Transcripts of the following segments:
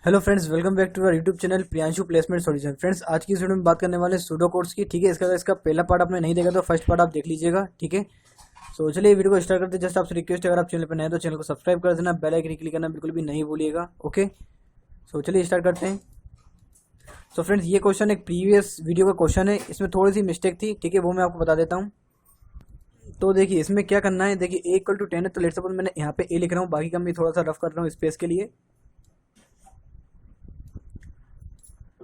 Hello friends, welcome back to our YouTube channel Priyanshu placement solution. Friends, आज की इस video में बात करने वाले सूडो कोड्स की। ठीक है, इसका पहला पार्ट आपने नहीं देखा तो फर्स्ट पार्ट आप देख लीजिएगा। ठीक है, सो चलिए वीडियो को स्टार्ट करते हैं। जस्ट आपसे रिक्वेस्ट है, अगर आप चैनल पर नए हैं तो चैनल को सब्सक्राइब कर देना, बेल आइकन क्लिक करना बिल्कुल भी नहीं भूलिएगा। ओके, सो चलिए स्टार्ट करते हैं। सो फ्रेंड्स, ये क्वेश्चन एक प्रीवियस वीडियो का क्वेश्चन है, इसमें थोड़ी सी मिस्टेक थी। ठीक है, वो मैं आपको बता देता हूँ। तो देखिए इसमें क्या करना है। देखिए ए इक्वल टू 10 है, तो लेट्स सपोज मैंने यहाँ पे ए लिख रहा हूँ, बाकी का मैं थोड़ा सा रफ कर रहा हूँ स्पेस के लिए।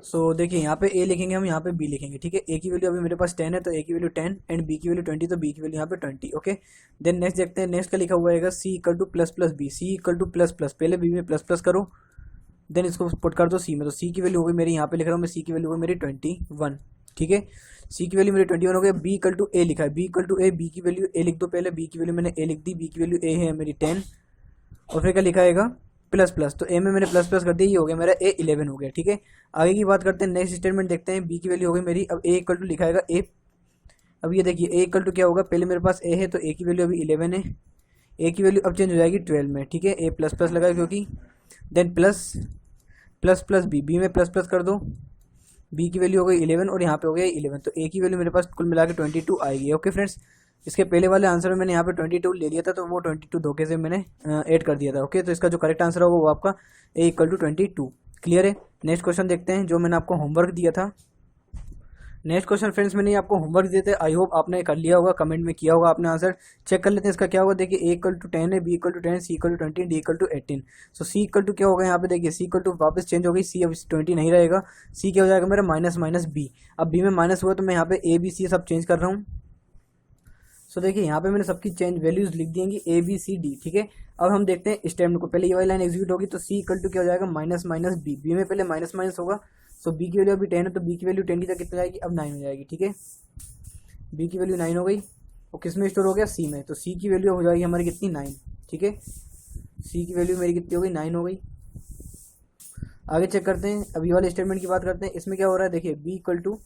सो देखिए यहाँ पे ए लिखेंगे, हम यहाँ पे बी लिखेंगे। ठीक है, ए की वैल्यू अभी मेरे पास 10 है तो ए की वैल्यू 10 एंड बी की वैल्यू 20, तो बी की वैल्यू यहाँ पे 20। ओके, देन नेक्स्ट देखते हैं। नेक्स्ट का लिखा हुआ है C equal to plus plus B. C equal to plus plus, पहले बी में प्लस प्लस करो, देन इसको पुट कर दो सी में। तो सी की वैल्यू होगी मेरी, यहाँ पे लिख रहा हूँ मैं, सी की वैल्यू होगी मेरी 21। ठीक है, सी की वैल्यू मेरी 21 हो गया। बी इक्वल टू ए लिखा है, B equal to A, B की वैल्यू ए लिख दो पहले। बी की वैल्यू मैंने ए लिख दी, बी की वैल्यू ए है मेरी 10, और फिर क्या लिखा है प्लस प्लस, तो ए में मैंने प्लस प्लस कर दिया, ये हो गया मेरा ए 11 हो गया। ठीक है, आगे की बात करते हैं। नेक्स्ट स्टेटमेंट देखते हैं। बी की वैल्यू हो गई मेरी, अब ए इक्वल टू लिखा है ए। अब ये देखिए ए इक्वल टू क्या होगा, पहले मेरे पास ए है तो ए की वैल्यू अभी 11 है, ए की वैल्यू अब चेंज हो जाएगी 12 में। ठीक है, ए प्लस प्लस लगा क्योंकि, then plus plus plus B, B में प्लस प्लस कर दो, बी की वैल्यू हो गई 11 और यहाँ पे हो गया 11, तो ए की वैल्यू मेरे पास कुल मिला के 22 आएगी। ओके फ्रेंड्स, इसके पहले वाले आंसर में मैंने यहाँ पे 22 ले लिया था, तो वो 22 धोखे से मैंने ऐड कर दिया था। ओके, तो इसका जो करेक्ट आंसर होगा वो आपका ए इक्वल टू 22। क्लियर है। नेक्स्ट क्वेश्चन देखते हैं, जो मैंने आपको होमवर्क दिया था। नेक्स्ट क्वेश्चन फ्रेंड्स, मैंने आपको होमवर्क दिए थे, आई होप आपने कर लिया होगा, कमेंट में किया होगा आपने आंसर। चेक कर लेते हैं इसका क्या होगा। देखिए ए इक्वल टू 10 है, B equal to 10, C equal to 20, D equal to 18। So C equal to क्या होगा यहाँ पे, देखिए सी इक्वल टू वापस चेंज हो गई, सी अब 20 नहीं रहेगा, सी क्या हो जाएगा मेरा माइनस माइनस बी। अब बी में माइनस हुआ तो मैं यहाँ पे ए बी सी सब चेंज कर रहा हूँ। सो देखिए यहाँ पे मैंने सबकी चेंज वैल्यूज लिख दी हैं ए बी सी डी। ठीक है, अब हम देखते हैं स्टेटमेंट को। पहले ये वाली लाइन एग्जीक्यूट होगी तो सी इक्वल टू क्या हो जाएगा, माइनस माइनस बी। बी में पहले माइनस माइनस होगा, सो बी की वैल्यू अभी 10 है तो बी की वैल्यू 10 की जगह कितना जाएगी, अब 9 हो जाएगी। ठीक है, बी की वैल्यू 9 हो गई, और किस में स्टोर हो गया, सी में, तो सी की वैल्यू हो जाएगी हमारी कितनी, 9। ठीक है, सी की वैल्यू मेरी कितनी हो गई, 9 हो गई। आगे चेक करते हैं, अभी वाले स्टेटमेंट की बात करते हैं। इसमें क्या हो रहा है, देखिए B equal to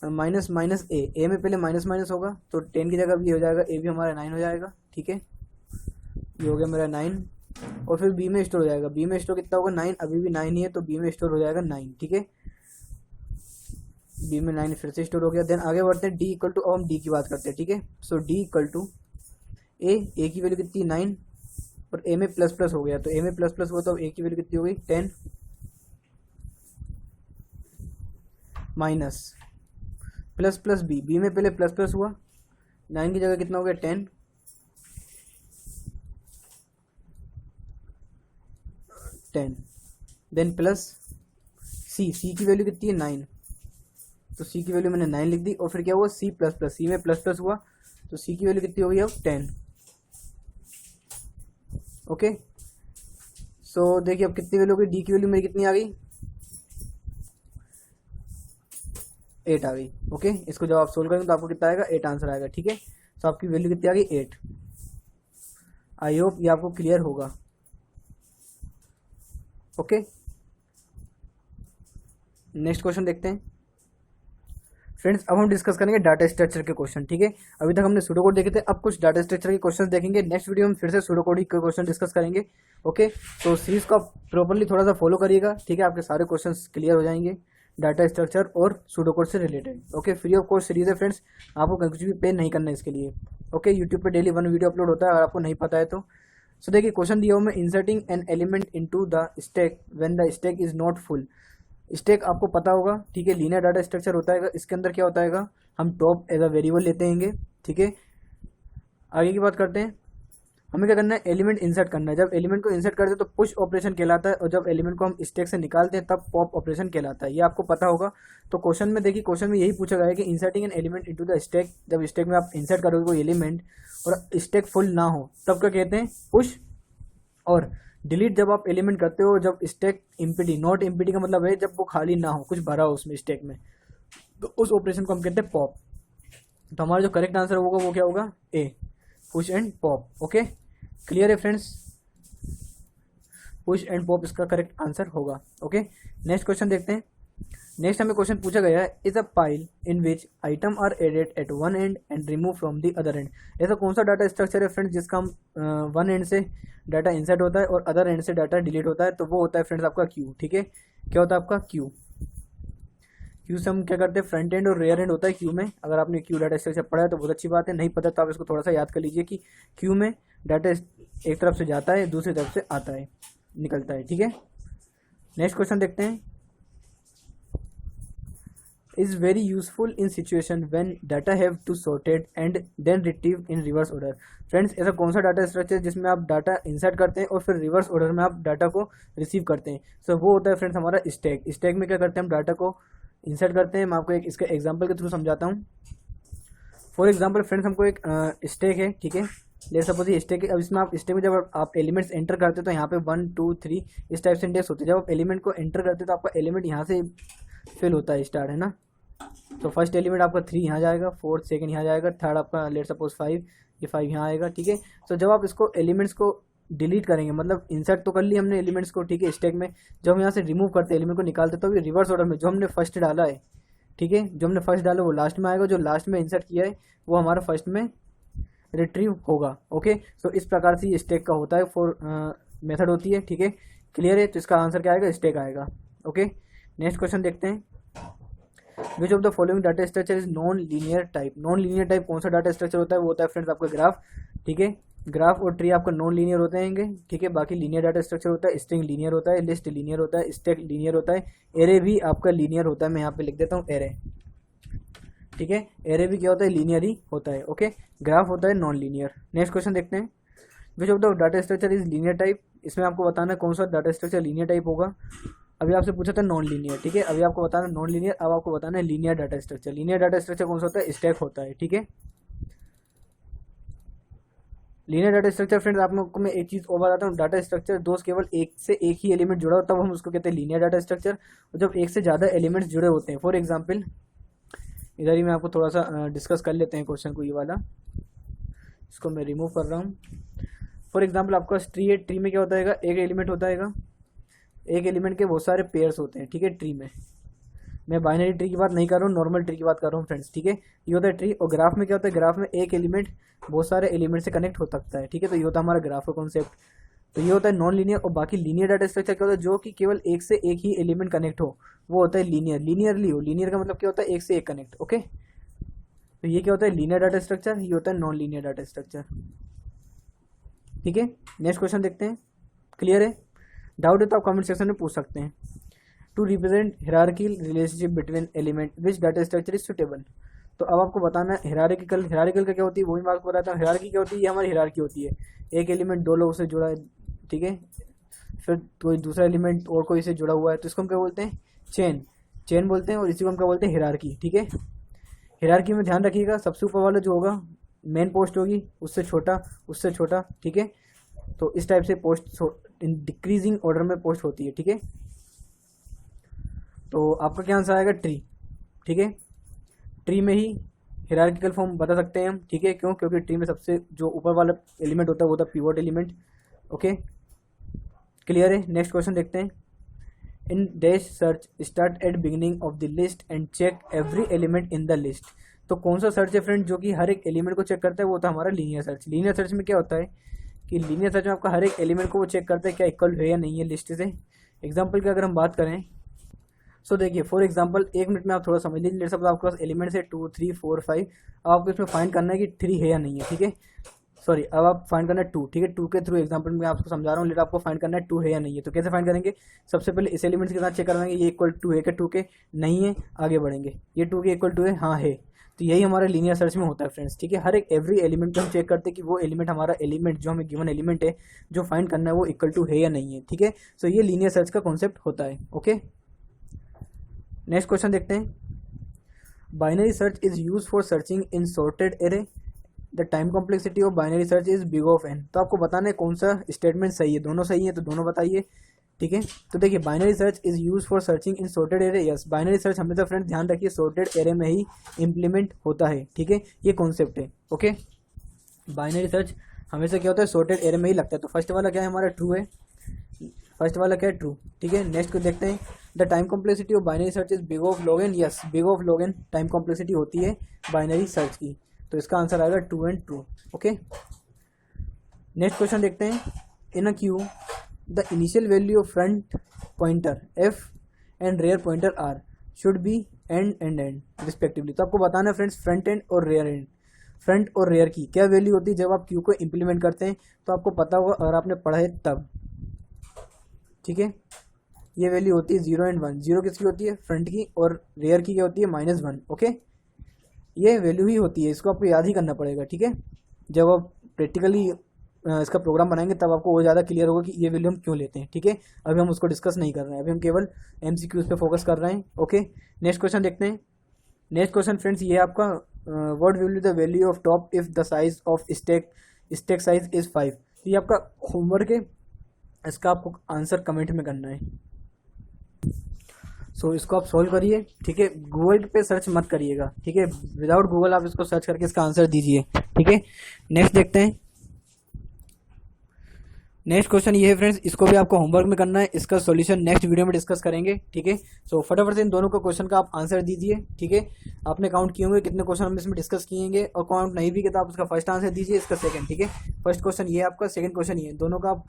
minus minus A में पहले माइनस माइनस होगा तो 10 की जगह अब ये हो जाएगा, ए भी हमारा 9 हो जाएगा। ठीक है, ये हो गया मेरा 9, और फिर बी में स्टोर हो जाएगा। बी में स्टोर कितना होगा, 9, अभी भी 9 ही है तो बी में स्टोर हो जाएगा 9। ठीक है, बी में 9 फिर से स्टोर हो गया। देन आगे बढ़ते हैं, डी इक्वल टू, अब हम डी की बात करते हैं। ठीक है, सो डी इक्वल टू ए की वैल्यू कितनी, 9, और ए में प्लस प्लस हो गया, तो ए में प्लस प्लस हुआ तो ए की वैल्यू कितनी हो गई, 10 minus plus plus B. B में पहले प्लस प्लस हुआ, 9 की जगह कितना हो गया, 10 10, देन प्लस सी की वैल्यू कितनी है, 9, तो सी की वैल्यू मैंने 9 लिख दी, और फिर क्या हुआ, सी प्लस प्लस, सी में प्लस प्लस हुआ तो सी की वैल्यू कितनी हो गई अब, 10। ओके, सो देखिए अब कितनी वैल्यू हो गई, डी की वैल्यू मेरी कितनी आ गई, 8 आ गई। ओके, इसको जब आप सोल्व करेंगे तो आपको कितना आएगा, 8 आंसर आएगा। ठीक है, सो आपकी वैल्यू कितनी आ गई, 8। आई होप ये आपको क्लियर होगा। ओके, नेक्स्ट क्वेश्चन देखते हैं। फ्रेंड्स, अब हम डिस्कस करेंगे डाटा स्ट्रक्चर के क्वेश्चन। ठीक है, अभी तक हमने सूडो कोड देखे थे, अब कुछ डाटा स्ट्रक्चर के क्वेश्चन देखेंगे। नेक्स्ट वीडियो में फिर से सूडो कोड के क्वेश्चन डिस्कस करेंगे। ओके, तो सीरीज को आप प्रॉपरली थोड़ा सा फॉलो करिएगा। ठीक है, आपके सारे क्वेश्चन क्लियर हो जाएंगे डाटा स्ट्रक्चर और सूडो कोड से related. Okay, free of cost series है फ्रेंड्स, आपको कुछ भी पे नहीं करना है इसके लिए। ओके, यूट्यूब पे डेली 1 वीडियो अपलोड होता है, अगर आपको नहीं पता है तो। सो देखिए क्वेश्चन दिया हुआ मैं, inserting an element into the stack when the stack is not full. Stack आपको पता होगा, ठीक है, लीनियर डाटा स्ट्रक्चर होता है। इसके अंदर क्या होता है, हम टॉप एज अ वेरिएबल लेते हैं। ठीक है, आगे की बात करते हैं। हमें क्या करना है, एलिमेंट इंसर्ट करना है। जब एलिमेंट को इंसर्ट करते हैं तो पुश ऑपरेशन कहलाता है, और जब एलिमेंट को हम स्टैक से निकालते हैं तब पॉप ऑपरेशन कहलाता है। ये आपको पता होगा। तो क्वेश्चन में देखिए, क्वेश्चन में यही पूछा गया है कि inserting an element into the stack, जब स्टैक में आप इंसर्ट करोगे कोई एलिमेंट और स्टैक फुल ना हो तब क्या कहते हैं, पुश। और डिलीट जब आप एलिमेंट करते हो, जब स्टैक इम्पिटी, नॉट इम्पिटी का मतलब है जब वो खाली ना हो, कुछ भरा हो उसमें स्टैक में, तो उस ऑपरेशन को हम कहते हैं पॉप। तो हमारा जो करेक्ट आंसर होगा वो क्या होगा, A, push and pop. Okay, clear है फ्रेंड्स, पुश एंड पॉप इसका करेक्ट आंसर होगा। ओके, नेक्स्ट क्वेश्चन देखते हैं। नेक्स्ट हमें क्वेश्चन पूछा गया है, is a pile in which item are added at one end and remove from the other end. ऐसा कौन सा डाटा स्ट्रक्चर है फ्रेंड्स जिसका हम वन एंड से डाटा इंसर्ट होता है और अदर एंड से डाटा डिलीट होता है, तो वो होता है फ्रेंड्स आपका क्यू। ठीक है, क्या होता है आपका क्यू। क्यू से हम क्या करते हैं, फ्रंट एंड और रेयर एंड होता है क्यू में। अगर आपने क्यू डाटा स्ट्रक्चर पढ़ा है तो बहुत अच्छी बात है, नहीं पता तो आप इसको थोड़ा सा याद कर लीजिए कि क्यू में डाटा एक तरफ से जाता है, दूसरी तरफ से आता है, निकलता है। ठीक है, नेक्स्ट क्वेश्चन देखते हैं, is very useful in situation when data have to sorted and then retrieve in reverse order। Friends, ऐसा कौन सा डाटा स्ट्रक्चर जिसमें आप डाटा इंसर्ट करते हैं और फिर रिवर्स ऑर्डर में आप डाटा को रिसीव करते हैं। सो वो होता है फ्रेंड्स हमारा स्टैक। स्टैक में क्या करते हैं, हम डाटा को इंसर्ट करते हैं। मैं आपको एक इसका एग्जांपल के थ्रू समझाता हूँ। फॉर एग्जांपल फ्रेंड्स, हमको एक स्टैक है, ठीक है, ले सपोज ये स्टैक है। अब इसमें आप स्टैक में जब आप एलिमेंट्स एंटर करते हैं तो यहाँ पे 1 2 3 इस टाइप से इंडेक्स होते हैं। जब आप एलिमेंट को एंटर करते हैं तो आपका एलिमेंट यहाँ से फिल होता है, स्टार्ट, है ना। तो फर्स्ट एलिमेंट आपका 3 यहाँ जाएगा, फोर्थ सेकंड यहाँ जाएगा, थर्ड आपका लेट सपोज 5, ये 5 यहाँ आएगा। ठीक है, तो जब आप इसको एलिमेंट्स को डिलीट करेंगे, मतलब इंसर्ट तो कर लिया हमने एलिमेंट्स को, ठीक है, स्टैक में, जब हम यहाँ से रिमूव करते हैं एलिमेंट को निकालते तो ये रिवर्स ऑर्डर में जो हमने फर्स्ट डाला है, ठीक है, जो हमने फर्स्ट डाला वो लास्ट में आएगा, जो लास्ट में इंसर्ट किया है वो हमारा फर्स्ट में रिट्रीव होगा। ओके, सो इस प्रकार से ये स्टैक का होता है, फॉर मेथड होती है। ठीक है, क्लियर है, तो इसका आंसर क्या आएगा, स्टैक आएगा। ओके, नेक्स्ट क्वेश्चन देखते हैं, which of the following data structure is non linear type. Non linear type कौन सा डाटा स्ट्रक्चर होता है, वो होता है फ्रेंड्स आपका ग्राफ। ठीक है, ग्राफ और ट्री आपका नॉन लीनियर होते हैं। ठीक है, बाकी लीनियर डाटा स्ट्रक्चर होता है, स्ट्रिंग लीनियर होता है, लिस्ट लीनियर होता है, स्टैक लीनियर होता है, एरे भी आपका लीनियर होता है। मैं यहाँ पे लिख देता हूँ एरे। ठीक है, एरे भी क्या होता है, लीनियर ही होता है। ओके, ग्राफ होता है नॉन लीनियर। नेक्स्ट क्वेश्चन देखते हैं, which of the data structure is linear type. इसमें आपको बताना है कौन सा डाटा स्ट्रक्चर लीनियर टाइप होगा। अभी आपसे पूछा था नॉन लीनियर, ठीक है, अभी आपको बताना नॉन लीनियर, अब आपको बताना है linear data structure. Linear data structure कौन सा होता है, स्टैक होता है। ठीक है, लीनियर डाटा स्ट्रक्चर फ्रेंड्स आप लोग को मैं एक चीज़ और बताता हूँ, डाटा स्ट्रक्चर दोस्त केवल एक से एक ही एलिमेंट जुड़ा होता है, तब हम उसको कहते हैं लीनियर डाटा स्ट्रक्चर। और जब एक से ज़्यादा एलिमेंट्स जुड़े होते हैं, फॉर एग्जाम्पल इधर ही मैं आपको थोड़ा सा डिस्कस कर लेते हैं क्वेश्चन को, ये वाला, इसको मैं रिमूव कर रहा हूँ। फॉर एग्जाम्पल आपका ट्री है, ट्री में क्या होता है, एक एलिमेंट होता है, एक एलिमेंट के बहुत सारे पेयर्स होते हैं। ठीक है, ट्री में मैं बाइनरी ट्री की बात नहीं कर रहा हूँ, नॉर्मल ट्री की बात कर रहा हूँ फ्रेंड्स। ठीक है, ये होता है ट्री। और ग्राफ में क्या होता है, ग्राफ में एक एलिमेंट बहुत सारे एलिमेंट से कनेक्ट हो सकता है। ठीक है, तो ये होता है हमारा ग्राफ का कॉन्सेप्ट। तो ये होता है नॉन लीनियर। और बाकी लीनियर डाटा स्ट्रक्चर क्या होता है, जो कि केवल एक से एक ही एलिमेंट कनेक्ट हो, वो होता है लीनियर। लीनियरली हो, लीनियर का मतलब क्या होता है, एक से एक कनेक्ट। ओके, तो ये क्या होता है, लीनियर डाटा स्ट्रक्चर, ये होता है नॉन लीनियर डाटा स्ट्रक्चर। ठीक है, नेक्स्ट क्वेश्चन देखते हैं। क्लियर है, डाउट है तो आप कमेंट सेक्शन में पूछ सकते हैं। To represent hierarchical relationship between element which data structure is suitable. तो अब आपको बताना है हिरार्किकल। हिरार्किकल का क्या होती है, वो भी मैं आपको बताता हूँ। हिरार्की क्या होती है, ये हमारी हिरार्की होती है, एक एलिमेंट दो लोगों से जुड़ा है, ठीक है, फिर कोई दूसरा एलिमेंट और कोई से जुड़ा हुआ है, तो इसको हम क्या बोलते हैं, चेन, चेन बोलते हैं। और इसी को हम क्या बोलते हैं, हिरार्की। ठीक है, हिरार्की में ध्यान रखिएगा, सबसे ऊपर वाला जो होगा मेन पोस्ट होगी, उससे छोटा, उससे छोटा। ठीक है, तो इस टाइप से पोस्ट इन डिक्रीजिंग ऑर्डर में पोस्ट होती है। ठीक है, तो आपका क्या आंसर आएगा, ट्री। ठीक है, ट्री में ही हिरार्किकल फॉर्म बता सकते हैं हम। ठीक है, क्यों, क्योंकि ट्री में सबसे जो ऊपर वाला एलिमेंट होता है वो होता है पिवोट एलिमेंट। ओके, क्लियर है। नेक्स्ट क्वेश्चन देखते हैं। In dash search start at beginning of the list and check every element in the list. तो कौन सा सर्च है फ्रेंड जो कि हर एक एलिमेंट को चेक करता है, वो होता है हमारा लीनियर सर्च। लीनियर सर्च में क्या होता है कि लीनियर सर्च में आपका हर एक एलिमेंट को वो चेक करता है क्या इक्वल है या नहीं है लिस्ट से। एग्जाम्पल की अगर हम बात करें, सो देखिए फॉर एग्जांपल 1 मिनट में आप थोड़ा समझ लीजिए। सपोज आपके पास एलिमेंट्स है 2 3 4 5, अब आपको इसमें फाइंड करना है कि 3 है या नहीं है। ठीक है, सॉरी, अब आप फाइंड करना है 2। ठीक है, 2 के थ्रू एग्जांपल में आपको समझा रहा हूँ, लेकिन आपको फाइंड करना है 2 है या नहीं है। तो कैसे फाइंड करेंगे, सबसे पहले इस एलिमेंट्स के साथ चेक करवाएंगे, ये इक्वल 2 है क्या, 2 के नहीं है, आगे बढ़ेंगे, ये 2 के इक्वल 2 है, हाँ है। तो यही हमारा लीनियर सर्च में होता है फ्रेंड्स। ठीक है, हर एक एवरी एलिमेंट को हम चेक करते हैं कि वो एलिमेंट, हमारा एलिमेंट जो हमें गिवन एलिमेंट है जो फाइंड करना है वो इक्वल 2 है या नहीं है। ठीक है, सो ये लीनियर सर्च का कॉन्सेप्ट होता है। ओके, नेक्स्ट क्वेश्चन देखते हैं। Binary search is use for searching in sorted array, the time complexity of binary search is big of N. तो आपको बताना है कौन सा स्टेटमेंट सही है, दोनों सही है तो दोनों बताइए। ठीक है, तो देखिए binary search is use for searching in sorted array. Yes, binary search हमेशा फ्रेंड ध्यान रखिए सॉर्टेड एरे में ही इंप्लीमेंट होता है। ठीक है, ये कॉन्सेप्ट है। ओके, बाइनरी सर्च हमेशा क्या होता है, सॉर्टेड एरे में ही लगता है। तो फर्स्ट वाला क्या है हमारा, ट्रू है। फर्स्ट वाला क्या है, ट्रू। ठीक है, नेक्स्ट को देखते हैं, the time complexity of binary search is big of log n। Yes, big of log n time complexity होती है बाइनरी सर्च की, तो इसका आंसर आएगा true and true. Okay, next question देखते हैं, in a queue the initial value of front pointer f and rear pointer r should be and respectively. तो आपको बताना है फ्रेंड्स फ्रंट एंड और रेयर एंड, फ्रंट और रेयर की क्या वैल्यू होती है जब आप क्यू को इम्प्लीमेंट करते हैं, तो आपको पता होगा अगर आपने पढ़ा है तब। ठीक है, ये वैल्यू होती है 0 एंड 1। 0 किसकी होती है, फ्रंट की, और रेयर की क्या होती है, -1। ओके, ये वैल्यू ही होती है, इसको आपको याद ही करना पड़ेगा। ठीक है, जब आप प्रैक्टिकली इसका प्रोग्राम बनाएंगे तब आपको वो ज़्यादा क्लियर होगा कि ये वैल्यू हम क्यों लेते हैं। ठीक है, अभी हम उसको डिस्कस नहीं कर रहे हैं, अभी हम केवल MCQs पे फोकस कर रहे हैं। ओके, नेक्स्ट क्वेश्चन देखते हैं। नेक्स्ट क्वेश्चन फ्रेंड्स ये आपका what will be the value of top if the size of stack size is 5। तो ये आपका होमवर्क है, इसका आपको आंसर कमेंट में करना है। सो इसको आप सोल्व करिए। ठीक है, गूगल पे सर्च मत करिएगा। ठीक है, विदाउट गूगल आप इसको सर्च करके इसका आंसर दीजिए। ठीक है, नेक्स्ट देखते हैं। नेक्स्ट क्वेश्चन ये है फ्रेंड्स, इसको भी आपको होमवर्क में करना है, इसका सॉल्यूशन नेक्स्ट वीडियो में डिस्कस करेंगे। ठीक है, सो फटाफट से इन दोनों का क्वेश्चन का आप आंसर दीजिए। ठीक है, आपने काउंट किए होंगे कितने क्वेश्चन हम इसमें डिस्कस किएंगे, और काउंट नहीं भी किया तो आप उसका फर्स्ट आंसर दीजिए, इसका सेकंड। ठीक है, फर्स्ट क्वेश्चन ये आपका, सेकंड क्वेश्चन ये, दोनों का आप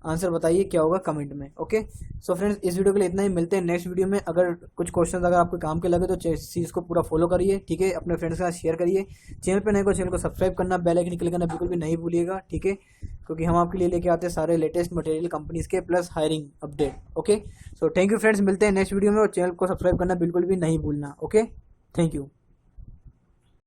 आंसर बताइए क्या होगा कमेंट में। ओके, सो फ्रेंड्स इस वीडियो के लिए इतना ही, मिलते हैं नेक्स्ट वीडियो में। अगर कुछ क्वेश्चन अगर आपके काम के लगे तो चीज़ को पूरा फॉलो करिए। ठीक है, अपने फ्रेंड्स के साथ शेयर करिए। चैनल पे नए को चैनल को सब्सक्राइब करना, बेल आइकन क्लिक करना बिल्कुल भी नहीं भूलिएगा। ठीक है, क्योंकि हम आपके लिए लेके आते हैं सारे लेटेस्ट मटेरियल कंपनीज के plus hiring update. Okay, so thank you friends, मिलते हैं नेक्स्ट वीडियो में, और चैनल को सब्सक्राइब करना बिल्कुल भी नहीं भूलना। Okay, thank you.